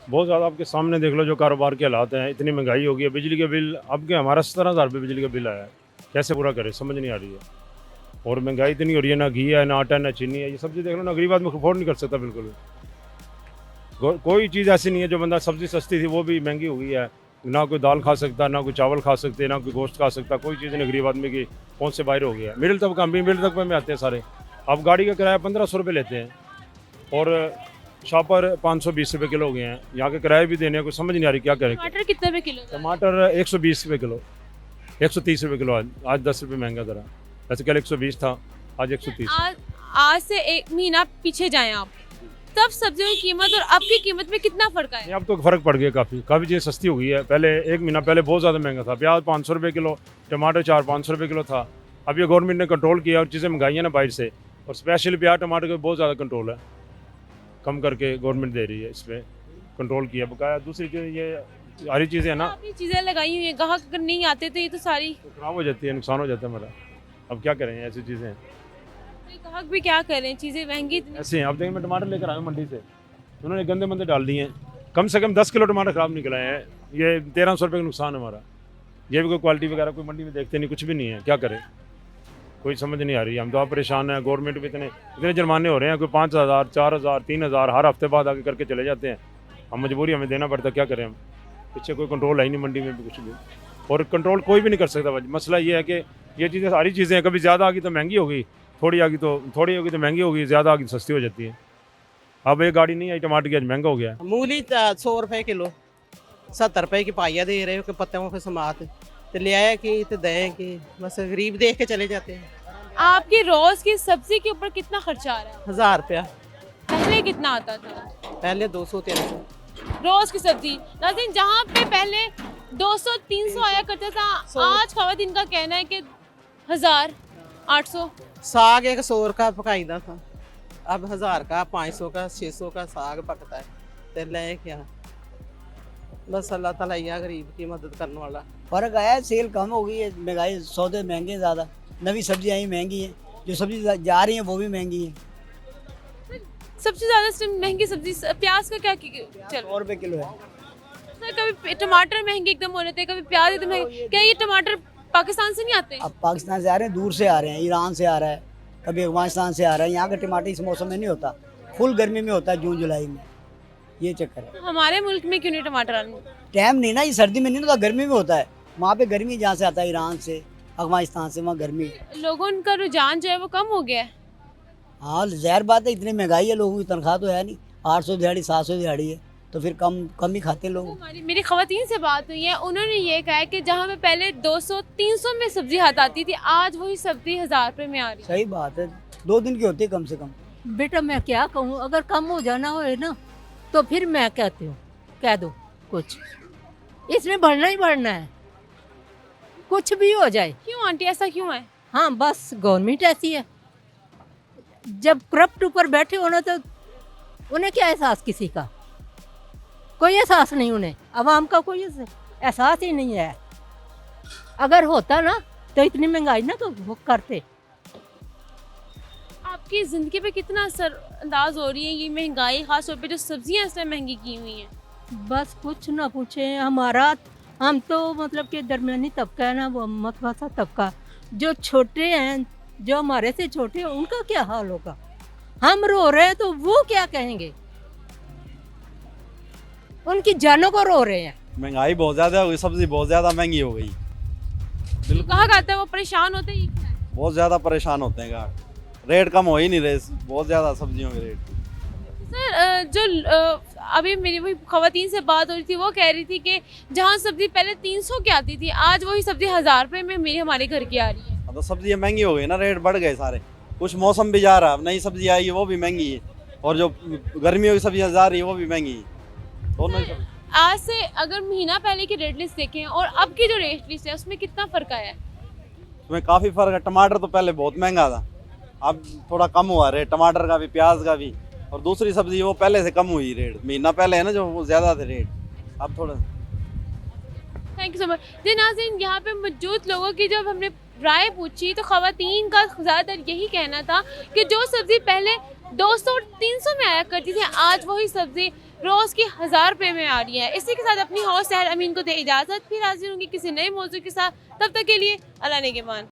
बहुत ज़्यादा आपके सामने देख लो जो कारोबार के हालात हैं, इतनी महंगाई हो गई है, बिजली के बिल अब के हमारा 17,000 रुपये बिजली का बिल आया है, कैसे पूरा करें समझ नहीं आ रही है। और महंगाई इतनी हो रही है, ना घी है, ना आटा, ना चीनी है, ये सब्ज़ी देख लो ना, गरीब आदमी अफोर्ड नहीं कर सकता बिल्कुल भी। कोई चीज़ ऐसी नहीं है जो बंदा, सब्ज़ी सस्ती थी वो भी महंगी हो गई है, ना कोई दाल खा सकता, ना कोई चावल खा सकते, ना कोई गोश्त खा सकता, कोई चीज़ नहीं गरीब आदमी की पहुँच से बाहर हो गया है। मिडिल तबका, मिडिल तबके में आते हैं सारे। अब गाड़ी का किराया 1500 रुपये लेते हैं और शॉपर 520 रुपये किलो हो गए हैं, यहाँ के किराए भी देने हैं, कुछ समझ नहीं आ रही क्या करें। टमाटर कितने रुपए किलो था? टमाटर 120 रुपये किलो, 130 रुपये किलो, आज 10 रुपये महंगा करा। वैसे कल 120 था, आज 130। आज आज से एक महीना पीछे जाएं आप, तब सब्जियों की कीमत और अब की कीमत में कितना फर्क आया? नहीं, अब तो फ़र्क पड़ गया, काफ़ी चीज़ें सस्ती हो गई है। पहले एक महीना पहले बहुत ज़्यादा महंगा था, प्याज 500 रुपये किलो, टमाटर 400-500 रुपये किलो था। अब ये गवर्नमेंट ने कंट्रोल किया और चीज़ें मंगाई हैं ना बाहर से, और स्पेशल प्याज टमाटर का बहुत ज़्यादा कंट्रोल है, कम करके गवर्नमेंट दे रही है, इस पर कंट्रोल किया बकाया। दूसरी चीज़ ये सारी चीज़ें हैं ना, आपने चीजें लगाई हुई है, ग्राहक अगर नहीं आते तो ये तो सारी तो ख़राब हो जाती है, नुकसान हो जाता है हमारा। अब क्या करें, ऐसी चीज़ें हैं, ग्राहक भी क्या करें, चीजें महंगी इतनी। ऐसे हैं। अब देखिए, मैं टमाटर लेकर आया हूँ मंडी से, उन्होंने गंदे मंदे डाल दिए हैं, कम से कम 10 किलो टमाटर ख़राब निकल आए हैं। ये 1300 रुपये का नुकसान है हमारा। ये भी कोई क्वालिटी वगैरह कोई मंडी में देखते नहीं, कुछ भी नहीं है, क्या करें, कोई समझ नहीं आ रही। हम तो आप परेशान हैं, गवर्नमेंट भी इतने इतने जुर्माने हो रहे हैं, कोई 5000, 4000, 3000 हर हफ्ते बाद आके करके चले जाते हैं। हम मजबूरी, हमें देना पड़ता है, क्या करें हम। पीछे कोई कंट्रोल है ही नहीं मंडी में भी, कुछ भी, और कंट्रोल कोई भी नहीं कर सकता। मसला ये है कि ये चीज़ें, सारी चीज़ें कभी ज़्यादा आ गई तो महंगी हो गई, थोड़ी आ गई तो थोड़ी होगी तो महंगी होगी, ज़्यादा आ गई तो सस्ती हो जाती है। अब एक गाड़ी नहीं आई टमाटर की, आज महंगा हो गया। मूली 100 रुपए किलो, 70 रुपए की पाइया दे रहे हो कि पत्तों के समात, तो ले आया कि तो दें कि बस गरीब देख के चले जाते हैं। आपकी रोज की सब्जी के ऊपर कितना खर्चा आ रहा है? 1000 रुपया, पहले कितना आता था पहले 200-300। रोज की सब्जी? नाज़रीन, जहाँ पे पहले 200-300 आया करता था, आज खवातीन का कहना है कि 1000-800। साग 100 का पकाईदा था, अब 1000 का, 500 का, 600 का साग पकता है, तो ले क्या। बस अल्लाह ताला या गरीब की मदद करने वाला। फर्क आया है, सेल कम हो गई है, महंगाई, सौदे महंगे ज़्यादा, नवी सब्जियाँ ही महंगी हैं, जो सब्जी जा रही हैं वो भी महंगी हैं। सबसे ज्यादा इस टाइम महंगी सब्जी प्याज का क्या चल 100 रुपये किलो है। सर, कभी टमाटर महंगे एकदम हो रहे थे, कभी प्याज एकदम महंगे। क्या ये टमाटर पाकिस्तान से नहीं आते? अब पाकिस्तान से आ रहे हैं, दूर से आ रहे हैं, ईरान से आ रहा है, कभी अफगानिस्तान से आ रहा है। यहाँ का टमाटर इस मौसम में नहीं होता, फुल गर्मी में होता है, जून जुलाई में, ये चक्कर है। हमारे मुल्क में क्यों नहीं टमाटर आने? टाइम नहीं ना, ये सर्दी में नहीं होता, गर्मी में होता है। वहाँ पे गर्मी जहाँ से आता है, ईरान से, अफगानिस्तान से, वहाँ गर्मी। लोगों का रुझान जो है वो कम हो गया है। हाँ, ज़ाहिर बात है, इतनी महंगाई है, लोगों की तनख्वाह तो है नहीं, 800 दिहाड़ी 700 दिहाड़ी है, तो फिर कम ही खाते हैं लोग। मेरी खवातीन से बात हुई है, उन्होंने ये कहा है कि जहाँ पे पहले 200-300 में सब्जी हाथ आती थी, आज वही सब्जी 1000 रुपए में आ रही है। सही बात है, 2 दिन की होती है कम से कम। बेटा मैं क्या कहूँ, अगर कम हो जाना हो ना तो फिर मैं कहती हूँ कह दो कुछ, इसमें बढ़ना ही बढ़ना है, कुछ भी हो जाए। क्यों आंटी, ऐसा क्यों है? हाँ, बस गवर्नमेंट ऐसी है, जब करप्ट ऊपर बैठे हो ना तो उन्हें क्या एहसास, किसी का कोई एहसास नहीं, उन्हें आवाम का कोई एहसास ही नहीं है। अगर होता ना तो इतनी महंगाई ना तो वो करते। आपकी ज़िंदगी पे कितना असर अंदाज हो रही है ये महंगाई, खास तौर पे जो सब्जियां इस टाइम महंगी की हुई हैं? बस कुछ ना पूछे, हम तो मतलब कि दरमियानी तबका है ना, वो मतवासा तबका, जो छोटे हैं, जो हमारे से छोटे हैं, उनका क्या हाल होगा? हम रो रहे हैं तो वो क्या कहेंगे, उनकी जानों को रो रहे हैं। महंगाई बहुत ज़्यादा हो गई, सब्जी बहुत ज़्यादा महंगी हो गई, कहा जाता है वो परेशान होते हैं, ये क्या है? बहुत ज़्यादा परेशान होते हैं का, रेट कम हो ही नहीं रहे, बहुत ज़्यादा सब्जियों के रेट। सर, अभी मेरी वही खवातीन से बात हो रही थी, वो कह रही थी कि जहाँ सब्जी पहले 300 की आती थी, आज वही सब्जी 1000 रुपए में हमारे घर की आ रही है। तो सब्जियाँ महंगी हो गई ना, रेट बढ़ गए सारे, कुछ मौसम भी जा रहा है, नई सब्जी आई है वो भी महंगी है, और जो गर्मियों की सब्जियाँ जा रही है वो भी महंगी है, दोनों ही। आज से अगर महीना पहले की रेट लिस्ट देखें और अब की जो रेट लिस्ट है उसमें कितना फर्क आया है? उसमें काफ़ी फ़र्क है। टमाटर तो पहले बहुत महंगा था, अब थोड़ा कम हुआ रेट, टमाटर का भी, प्याज का भी, और दूसरी सब्जी वो पहले से कम हुई रेट, महीना पहले है ना जो वो ज़्यादा थे रेट, अब थोड़ा। Thank you so much. जी नाज़रीन, यहाँ पे मौजूद लोगों की जब हमने राय पूछी तो खवातीन का ज़्यादातर यही कहना था कि जो सब्ज़ी पहले 200-300 में आया करती थी, आज वही सब्ज़ी रोज़ की 1000 रुपये में आ रही हैं। इसी के साथ अपनी हौस सहर अमीन को दे इजाज़त, फिर हाजिर होंगी किसी नए मौजू के साथ। तब तक के लिए अल्लाह ने के मान।